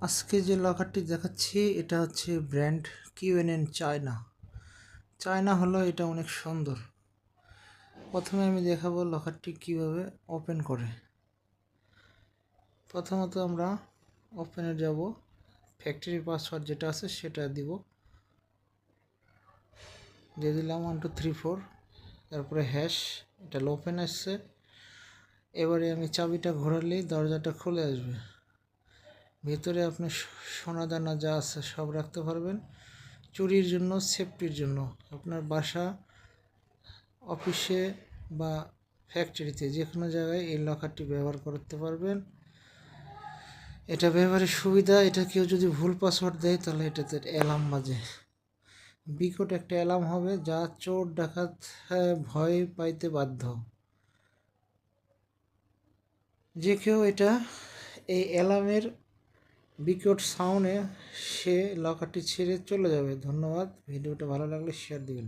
আজকে যে লকারটি দেখাচ্ছি এটা হচ্ছে ব্র্যান্ড কিউএনএন চায়না। চায়না হলো এটা অনেক সুন্দর। প্রথমে আমি দেখাবো লকারটি কিভাবে ওপেন করে। প্রথমত আমরা ওপেনে যাব, ফ্যাক্টরি পাসওয়ার্ড যেটা আছে সেটা দিব, দিয়ে দিলাম 1 2 3 4, তারপরে হ্যাশ। এটা ওপেন আসছে। এবারে আমি চাবিটা ঘোরালেই দরজাটা খুলে আসবে। ভিতরে আপনি সোনা দানা যা আছে সব রাখতে পারবেন, চুরির জন্য, সেফটির জন্য। আপনার বাসা, অফিসে বা ফ্যাক্টরিতে যে কোনো জায়গায় এই লকারটি ব্যবহার করতে পারবেন। এটা ব্যবহারের সুবিধা, এটা কেউ যদি ভুল পাসওয়ার্ড দেয় তাহলে এটাতে অ্যালার্ম বাজে, বিকট একটা অ্যালার্ম হবে, যা চোর ডাকাত ভয় পাইতে বাধ্য। যে কেউ এটা এই অ্যালার্মের বিকট সাউন্ডে সে লকারটি ছেড়ে চলে যাবে। ধন্যবাদ। ভিডিওটা ভালো লাগলে শেয়ার দিবেন।